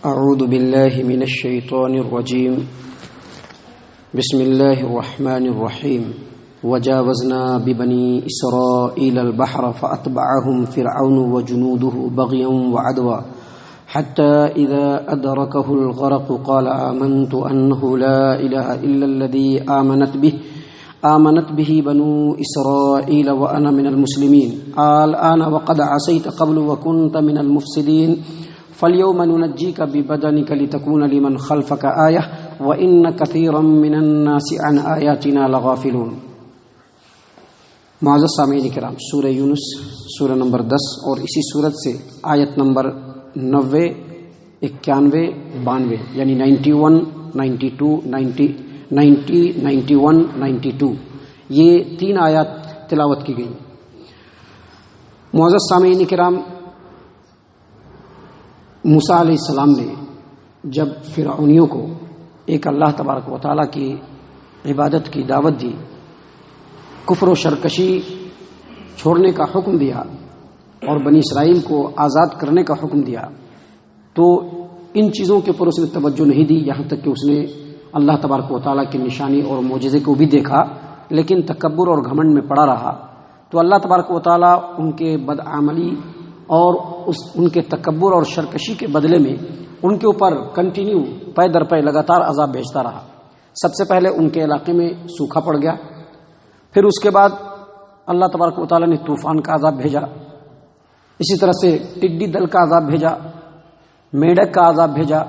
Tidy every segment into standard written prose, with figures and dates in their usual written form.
اعوذ باللہ من الشیطان الرجیم بسم اللہ الرحمن الرحیم وجاوزنا ببنی اسرائیل البحر فاتبعهم فرعون وجنوده بغیا وعدوا حتى اذا ادركه الغرق قال آمنت انه لا اله الا الذي آمنت به بنو اسرائیل وانا من المسلمین الآن وقد عصیت قبل وكنت من المفسدین فَالْيَوْمَ نُنَجِّيكَ بِبَدَنِكَ لِتَكُونَ لِمَنْ خَلْفَكَ آيَةً وَإِنَّ كَثِيرًا مِّنَ النَّاسِ عَنْ آيَاتِنَا لَغَافِلُونَ۔ معزز سامعین کرام، سورہ یونس سورہ نمبر 10 اور اسی سورت سے آیت نمبر 90، 91، 92 یعنی 91، 92، 90، 91، 92 یہ 3 آیات تلاوت کی گئی۔ معزز سامعین کرام، موسیٰ علیہ السلام نے جب فرعونیوں کو ایک اللہ تبارک و تعالیٰ کی عبادت کی دعوت دی، کفر و شرکشی چھوڑنے کا حکم دیا اور بنی اسرائیل کو آزاد کرنے کا حکم دیا، تو ان چیزوں کے اوپر اس نے توجہ نہیں دی، یہاں تک کہ اس نے اللہ تبارک و تعالیٰ کی نشانی اور معجزے کو بھی دیکھا، لیکن تکبر اور گھمنڈ میں پڑا رہا۔ تو اللہ تبارک و تعالیٰ ان کے بدعملی اور ان کے تکبر اور شرکشی کے بدلے میں ان کے اوپر کنٹینیو پے در پے لگاتار عذاب بھیجتا رہا۔ سب سے پہلے ان کے علاقے میں سوکھا پڑ گیا، پھر اس کے بعد اللہ تبارک و تعالیٰ نے طوفان کا عذاب بھیجا، اسی طرح سے ٹڈی دل کا عذاب بھیجا، میڈک کا عذاب بھیجا،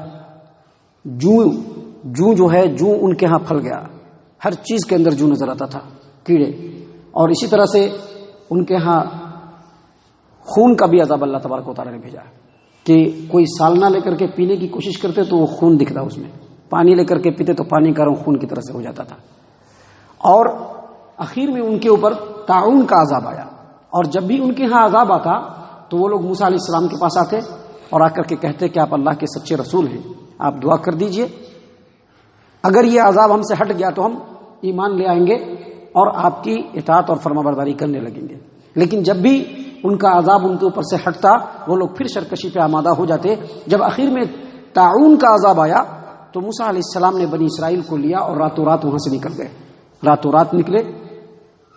جوں جو ہے جوں ان کے ہاں پھل گیا، ہر چیز کے اندر جوں نظر آتا تھا، کیڑے، اور اسی طرح سے ان کے ہاں خون کا بھی عذاب اللہ تبارک و تعالیٰ نے بھیجا کہ کوئی سالنا لے کر کے پینے کی کوشش کرتے تو وہ خون دکھتا، اس میں پانی لے کر کے پیتے تو پانی کا رنگ خون کی طرح سے ہو جاتا تھا، اور اخیر میں ان کے اوپر طاعون کا عذاب آیا۔ اور جب بھی ان کے ہاں عذاب آتا تو وہ لوگ موسیٰ علیہ السلام کے پاس آتے اور آ کر کے کہتے کہ آپ اللہ کے سچے رسول ہیں، آپ دعا کر دیجئے، اگر یہ عذاب ہم سے ہٹ گیا تو ہم ایمان لے آئیں گے اور آپ کی اطاعت اور فرما برداری کرنے لگیں گے۔ لیکن جب بھی ان کا عذاب ان کے اوپر سے ہٹتا، وہ لوگ پھر شرکشی پہ آمادہ ہو جاتے۔ جب آخر میں طاعون کا عذاب آیا تو موسیٰ علیہ السلام نے بنی اسرائیل کو لیا اور راتوں رات وہاں سے نکل گئے، راتوں رات نکلے۔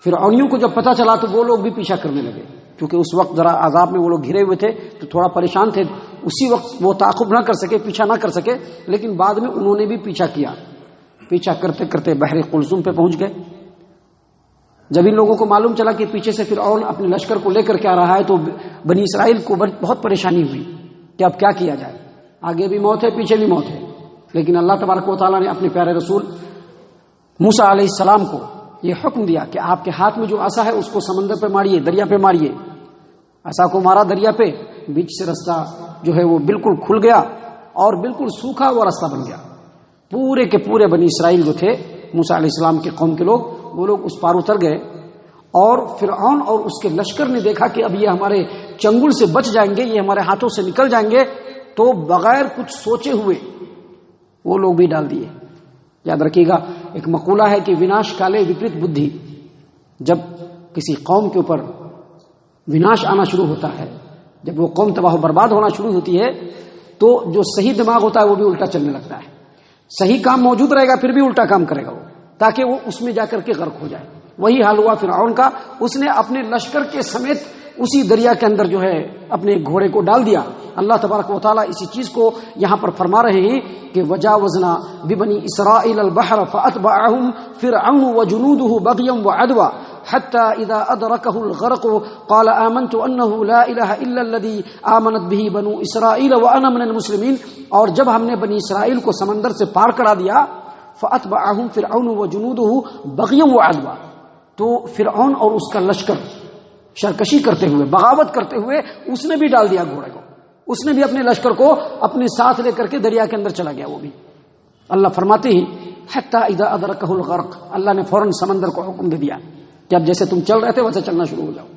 فرعونیوں کو جب پتہ چلا تو وہ لوگ بھی پیچھا کرنے لگے، کیونکہ اس وقت ذرا عذاب میں وہ لوگ گھرے ہوئے تھے تو تھوڑا پریشان تھے، اسی وقت وہ تعاقب نہ کر سکے، پیچھا نہ کر سکے، لیکن بعد میں انہوں نے بھی پیچھا کیا، پیچھا کرتے کرتے بحر قلزم پہ پہنچ گئے۔ جب ان لوگوں کو معلوم چلا کہ پیچھے سے فرعون اپنے لشکر کو لے کر کے آ رہا ہے تو بنی اسرائیل کو بہت پریشانی ہوئی کہ اب کیا کیا جائے، آگے بھی موت ہے پیچھے بھی موت ہے۔ لیکن اللہ تبارک و تعالیٰ نے اپنے پیارے رسول موسیٰ علیہ السلام کو یہ حکم دیا کہ آپ کے ہاتھ میں جو عصا ہے اس کو سمندر پہ ماریے، دریا پہ ماریے۔ عصا کو مارا دریا پہ، بیچ سے رستہ جو ہے وہ بالکل کھل گیا اور بالکل سوکھا وہ راستہ بن گیا۔ پورے کے پورے بنی اسرائیل جو تھے، موسیٰ علیہ السلام کے قوم کے لوگ، وہ لوگ اس پار اتر گئے، اور فرعون اور اس کے لشکر نے دیکھا کہ اب یہ ہمارے چنگل سے بچ جائیں گے، یہ ہمارے ہاتھوں سے نکل جائیں گے، تو بغیر کچھ سوچے ہوئے وہ لوگ بھی ڈال دیے۔ یاد رکھیے گا، ایک مقولہ ہے کہ وناش کالے وپریت بدھی، جب کسی قوم کے اوپر وناش آنا شروع ہوتا ہے، جب وہ قوم تباہ و برباد ہونا شروع ہوتی ہے تو جو صحیح دماغ ہوتا ہے وہ بھی الٹا چلنے لگتا ہے۔ صحیح کام موجود رہے گا پھر بھی الٹا کام کرے گا وہ، تاکہ وہ اس میں جا کر کے غرق ہو جائے۔ وہی حال ہوا فرعون کا، اس نے اپنے لشکر کے سمیت اسی دریا کے اندر جو ہے اپنے گھوڑے کو ڈال دیا۔ اللہ تبارک و تعالیٰ اسی چیز کو یہاں پر فرما رہے ہیں کہ وجاوزنا ببنی اسرائیل البحر فاتبعهم فرعون وجنوده بغیا وعدوا حتى اذا ادركه الغرق قال آمنت انه لا اله الا الذي آمنت به بنو اسرائیل وانا من المسلمین۔ اور جب ہم نے بنی اسرائیل کو سمندر سے پار کرا دیا، فاتبعهم فرعون وجنوده بغیا وعدوا، تو فرعون اور اس کا لشکر شرکشی کرتے ہوئے، بغاوت کرتے ہوئے اس نے بھی ڈال دیا گھوڑے کو، اس نے بھی اپنے لشکر کو اپنے ساتھ لے کر کے دریا کے اندر چلا گیا وہ بھی۔ اللہ فرماتے ہیں حتی اذا ادرکہ الغرق، اللہ نے فوراً سمندر کو حکم دے دیا کہ اب جیسے تم چل رہے تھے ویسے چلنا شروع ہو جاؤ۔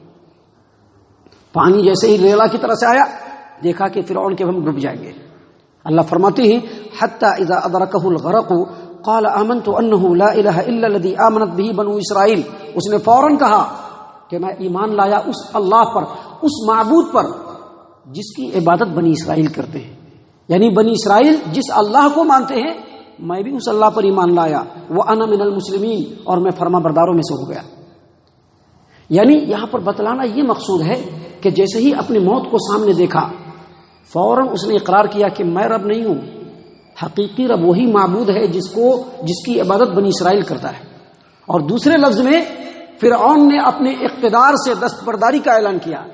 پانی جیسے ہی ریلا کی طرح سے آیا، دیکھا کہ فرعون کے ہم ڈوب جائیں گے۔ اللہ فرماتے ہیں حتی اذا ادرکہ الغرق قال آمنت انه لا الہ الا الذی آمنت به بنو اسرائیل، اس نے فوراً کہا کہ میں ایمان لایا اس اللہ پر، اس معبود پر جس کی عبادت بنی اسرائیل کرتے ہیں، یعنی بنی اسرائیل جس اللہ کو مانتے ہیں میں بھی اس اللہ پر ایمان لایا، وَأَنَا مِنَ الْمُسْلِمِينَ، اور میں فرما برداروں میں سے ہو گیا۔ یعنی یہاں پر بتلانا یہ مقصود ہے کہ جیسے ہی اپنی موت کو سامنے دیکھا فوراً اس نے اقرار کیا کہ میں رب نہیں ہوں، حقیقی رب وہی معبود ہے جس کی عبادت بنی اسرائیل کرتا ہے۔ اور دوسرے لفظ میں فرعون نے اپنے اقتدار سے دستبرداری کا اعلان کیا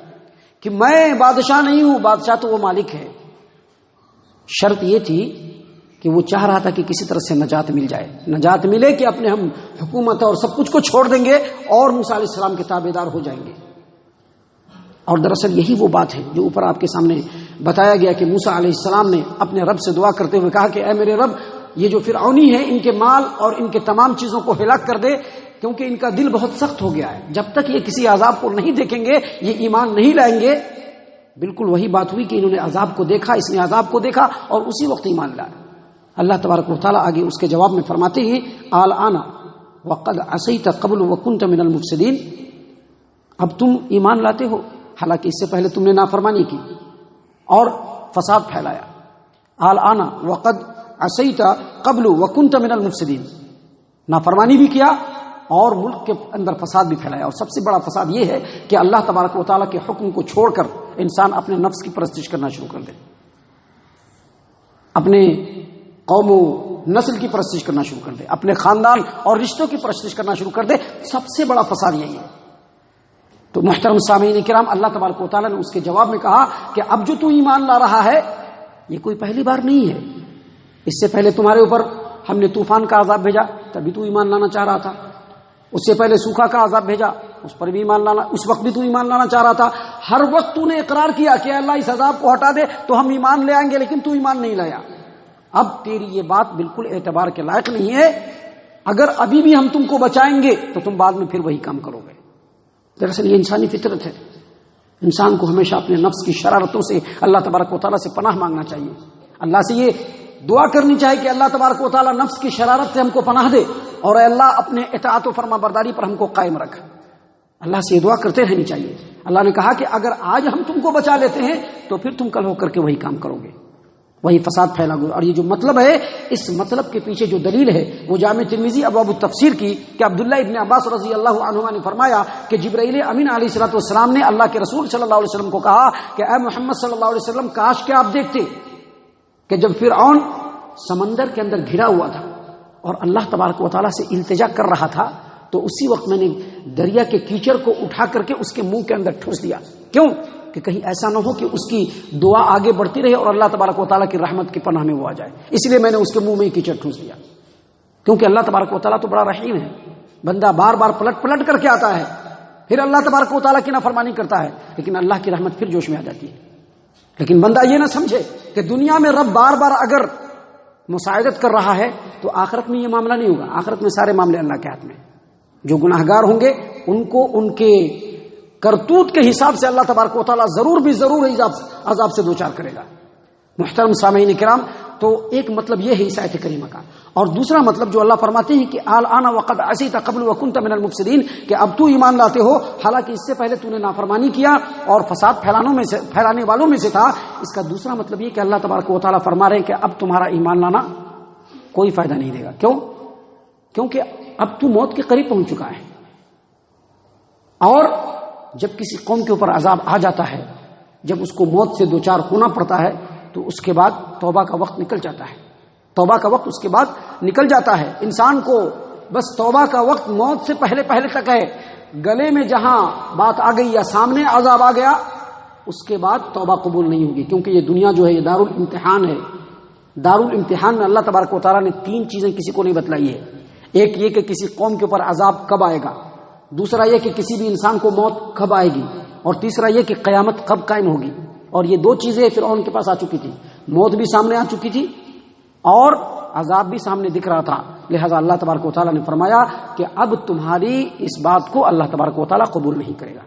کہ میں بادشاہ نہیں ہوں، بادشاہ تو وہ مالک ہے۔ شرط یہ تھی کہ وہ چاہ رہا تھا کہ کسی طرح سے نجات مل جائے، نجات ملے کہ اپنے ہم حکومت اور سب کچھ کو چھوڑ دیں گے اور موسیٰ علیہ السلام کے تابعدار ہو جائیں گے۔ اور دراصل یہی وہ بات ہے جو اوپر آپ کے سامنے بتایا گیا کہ موسیٰ علیہ السلام نے اپنے رب سے دعا کرتے ہوئے کہا کہ اے میرے رب، یہ جو فرعونی ہے ان کے مال اور ان کے تمام چیزوں کو ہلاک کر دے، کیونکہ ان کا دل بہت سخت ہو گیا ہے، جب تک یہ کسی عذاب کو نہیں دیکھیں گے یہ ایمان نہیں لائیں گے۔ بالکل وہی بات ہوئی کہ انہوں نے عذاب کو دیکھا، اس نے عذاب کو دیکھا اور اسی وقت ایمان لایا۔ اللہ تبارک و تعالیٰ آگے اس کے جواب میں فرماتے ہیں الآن وقد عصیت قبل وکنت من المفسدین، اب تم ایمان لاتے ہو حالانکہ اس سے پہلے تم نے نافرمانی کی اور فساد پھیلایا۔ الآن وقد عصیت قبل وکنت من المفسدین، نافرمانی بھی کیا اور ملک کے اندر فساد بھی پھیلایا۔ اور سب سے بڑا فساد یہ ہے کہ اللہ تبارک و تعالیٰ کے حکم کو چھوڑ کر انسان اپنے نفس کی پرستش کرنا شروع کر دے، اپنے قوم و نسل کی پرستش کرنا شروع کر دے، اپنے خاندان اور رشتوں کی پرستش کرنا شروع کر دے۔ سب سے بڑا فساد یہی ہے۔ تو محترم سامعین کرام، اللہ تبارک و تعالیٰ نے اس کے جواب میں کہا کہ اب جو تو ایمان لا رہا ہے یہ کوئی پہلی بار نہیں ہے، اس سے پہلے تمہارے اوپر ہم نے طوفان کا عذاب بھیجا، تبھی تو ایمان لانا چاہ رہا تھا۔ اس سے پہلے سوکھا کا عذاب بھیجا، اس پر بھی ایمان لانا، اس وقت بھی تو ایمان لانا چاہ رہا تھا۔ ہر وقت تو نے اقرار کیا کہ اللہ اس عذاب کو ہٹا دے تو ہم ایمان لے آئیں گے، لیکن تو ایمان نہیں لایا۔ اب تیری یہ بات بالکل اعتبار کے لائق نہیں ہے، اگر ابھی بھی ہم تم کو بچائیں گے تو تم بعد میں پھر وہی کام کرو گے۔ دراصل یہ انسانی فطرت ہے، انسان کو ہمیشہ اپنے نفس کی شرارتوں سے اللہ تبارک و تعالیٰ سے پناہ مانگنا چاہیے، اللہ سے یہ دعا کرنی چاہیے کہ اللہ تبارک و تعالیٰ نفس کی شرارت سے ہم کو پناہ دے اور اے اللہ اپنے اطاعت و فرما برداری پر ہم کو قائم رکھ۔ اللہ سے یہ دعا کرتے رہنی چاہیے۔ اللہ نے کہا کہ اگر آج ہم تم کو بچا لیتے ہیں تو پھر تم کل ہو کر کے وہی کام کرو گے، وہی فساد پھیلا گے۔ اور یہ جو مطلب ہے، اس مطلب کے پیچھے جو دلیل ہے وہ جامع ترمذی ابواب التفسیر کی کہ عبداللہ ابن عباس رضی اللہ عنہما نے فرمایا کہ جبرائیل امین علیہ الصلوۃ والسلام نے اللہ کے رسول صلی اللہ علیہ وسلم کو کہا کہ اے محمد صلی اللہ علیہ وسلم، کاش کہ آپ دیکھتے کہ جب فرعون سمندر کے اندر گھرا ہوا تھا اور اللہ تبارک و تعالیٰ سے التجا کر رہا تھا تو اسی وقت میں نے دریا کے کیچڑ کو اٹھا کر کے اس کے منہ کے اندر ٹھوس دیا۔ کیوں؟ کہ کہیں ایسا نہ ہو کہ اس کی دعا آگے بڑھتی رہے اور اللہ تبارک و تعالیٰ کی رحمت کی پناہ میں وہ آ جائے، اس لیے میں نے اس کے منہ میں ہی کیچڑ ٹھوس دیا۔ کیونکہ اللہ تبارک و تعالیٰ تو بڑا رحیم ہے، بندہ بار بار پلٹ کر کے آتا ہے، پھر اللہ تبارک و تعالیٰ کی نافرمانی کرتا ہے، لیکن اللہ کی رحمت پھر جوش میں آ جاتی ہے۔ لیکن بندہ یہ نہ سمجھے کہ دنیا میں رب بار بار اگر مساعدت کر رہا ہے تو آخرت میں یہ معاملہ نہیں ہوگا۔ آخرت میں سارے معاملے اللہ کے ہاتھ میں، جو گناہگار ہوں گے ان کو ان کے کرتوت کے حساب سے اللہ تبارک و تعالیٰ ضرور عذاب سے دوچار کرے گا۔ محترم سامعین کرام، تو ایک مطلب یہ ہے اس آیت کریمہ کا، اور دوسرا مطلب جو اللہ فرماتے ہیں کہ الآن وقد عصیت قبل وکنت من المفسدین، کہ اب تو ایمان لاتے ہو حالانکہ اس سے پہلے تو نے نافرمانی کیا اور فساد پھیلانے والوں میں سے تھا۔ اس کا دوسرا مطلب یہ کہ اللہ تبارک و تعالیٰ فرما رہے ہیں کہ اب تمہارا ایمان لانا کوئی فائدہ نہیں دے گا۔ کیوں؟ کیونکہ اب تو موت کے قریب پہنچ چکا ہے، اور جب کسی قوم کے اوپر عذاب آ جاتا ہے، جب اس کو موت سے دوچار ہونا پڑتا ہے تو اس کے بعد توبہ کا وقت نکل جاتا ہے، توبہ کا وقت اس کے بعد نکل جاتا ہے۔ انسان کو بس توبہ کا وقت موت سے پہلے تک ہے، گلے میں جہاں بات آ گئی یا سامنے عذاب آ گیا اس کے بعد توبہ قبول نہیں ہوگی، کیونکہ یہ دنیا جو ہے یہ دارالامتحان ہے۔ دارالامتحان میں اللہ تبارک و تعالیٰ نے 3 چیزیں کسی کو نہیں بتلائی ہے۔ ایک یہ کہ کسی قوم کے اوپر عذاب کب آئے گا، دوسرا یہ کہ کسی بھی انسان کو موت کب آئے گی، اور تیسرا یہ کہ قیامت کب قائم ہوگی۔ اور یہ 2 چیزیں فرعون کے پاس آ چکی تھی، موت بھی سامنے آ چکی تھی اور عذاب بھی سامنے دکھ رہا تھا۔ لہذا اللہ تبارک و تعالیٰ نے فرمایا کہ اب تمہاری اس بات کو اللہ تبارک و تعالیٰ قبول نہیں کرے گا۔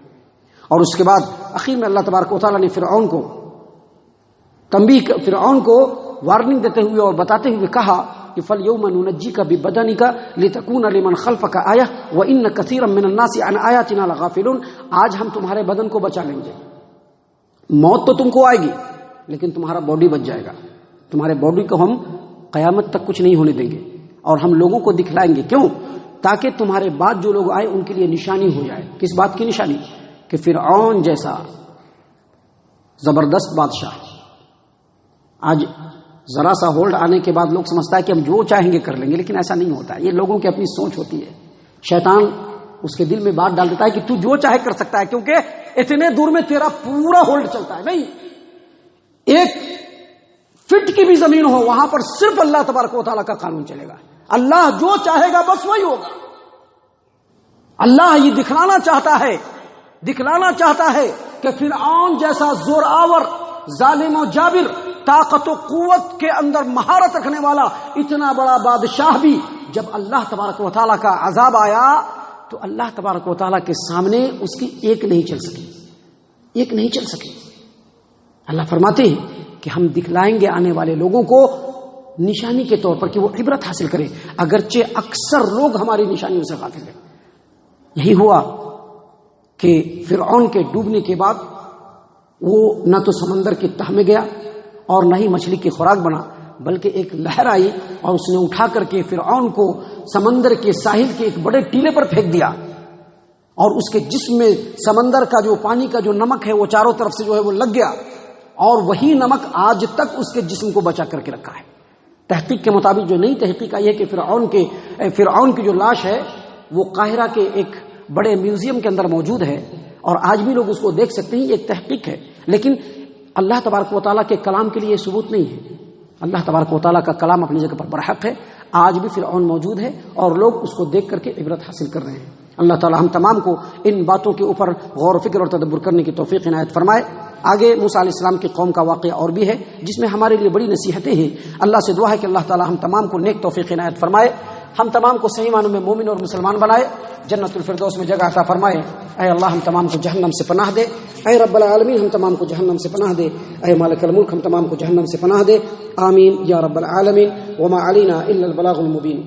اور اس کے بعد آخر میں اللہ تبارک و تعالیٰ نے فرعون کو وارننگ دیتے ہوئے اور بتاتے ہوئے کہا کہ فَالْيَوْمَ نُنَجِّيكَ بِبَدَنِكَ لِتَكُونَ لِمَنْ خَلْفَكَ آیَةً وَإِنَّ كَثِيرًا مِنَ النَّاسِ عَنْ آیَاتِنَا لَغَافِلُونَ۔ آج ہم تمہارے بدن کو بچا لیں گے، موت تو تم کو آئے گی لیکن تمہارا باڈی بچ جائے گا، تمہارے باڈی کو ہم قیامت تک کچھ نہیں ہونے دیں گے اور ہم لوگوں کو دکھلائیں گے. کیوں؟ تاکہ تمہارے بعد جو لوگ آئے ان کے لیے نشانی ہو جائے. کس بات کی نشانی؟ کہ فرعون جیسا زبردست بادشاہ آج ذرا سا ہولڈ آنے کے بعد لوگ سمجھتا ہے کہ ہم جو چاہیں گے کر لیں گے، لیکن ایسا نہیں ہوتا. یہ لوگوں کی اپنی سوچ ہوتی ہے. شیطان اس کے دل میں بات ڈال دیتا ہے کہ تو جو چاہے کر سکتا ہے، کیونکہ اتنے دور میں تیرا پورا ہولڈ چلتا ہے. نہیں، ایک فٹ کی بھی زمین ہو وہاں پر صرف اللہ تبارک و تعالیٰ کا قانون چلے گا. اللہ جو چاہے گا بس وہی ہوگا. اللہ یہ دکھلانا چاہتا ہے کہ فرعون جیسا زور آور، ظالم و جابر، طاقت و قوت کے اندر مہارت رکھنے والا اتنا بڑا بادشاہ بھی جب اللہ تبارک و تعالیٰ کا عذاب آیا تو اللہ تبارک و تعالیٰ کے سامنے اس کی ایک نہیں چل سکی. اللہ فرماتے ہیں کہ ہم دکھلائیں گے آنے والے لوگوں کو نشانی کے طور پر کہ وہ عبرت حاصل کرے، اگرچہ اکثر لوگ ہماری نشانیوں سے غافل ہیں. یہی ہوا کہ فرعون کے ڈوبنے کے بعد وہ نہ تو سمندر کی تہ میں گیا اور نہ ہی مچھلی کی خوراک بنا، بلکہ ایک لہر آئی اور اس نے اٹھا کر کے فرعون کو سمندر کے ساحل کے ایک بڑے ٹیلے پر پھینک دیا، اور اس کے جسم میں سمندر کا جو پانی کا جو نمک ہے وہ چاروں طرف سے جو ہے وہ لگ گیا، اور وہی نمک آج تک اس کے جسم کو بچا کر کے رکھا ہے. تحقیق کے مطابق جو نئی تحقیق آئی ہے کہ فرعون کی جو لاش ہے وہ قاہرہ کے ایک بڑے میوزیم کے اندر موجود ہے، اور آج بھی لوگ اس کو دیکھ سکتے ہیں. یہ ایک تحقیق ہے، لیکن اللہ تبارک و تعالیٰ کے کلام کے لیے ثبوت نہیں ہے. اللہ تبارک و تعالیٰ کا کلام اپنی جگہ پر برحق ہے. آج بھی فرعون موجود ہے اور لوگ اس کو دیکھ کر کے عبرت حاصل کر رہے ہیں. اللہ تعالیٰ ہم تمام کو ان باتوں کے اوپر غور و فکر اور تدبر کرنے کی توفیق عنایت فرمائے. آگے موسیٰ علیہ السلام کی قوم کا واقعہ اور بھی ہے جس میں ہمارے لیے بڑی نصیحتیں ہیں. اللہ سے دعا ہے کہ اللہ تعالیٰ ہم تمام کو نیک توفیق عنایت فرمائے، ہم تمام کو صحیح معنوں میں مومن اور مسلمان بنائے، جنت الفردوس میں جگہ عطا فرمائے. اے اللہ ہم تمام کو جہنم سے پناہ دے. اے رب العالمین ہم تمام کو جہنم سے پناہ دے. اے مالک الملک ہم تمام کو جہنم سے پناہ دے. آمین یا رب العالمین. وما علینا الا البلاغ المبین.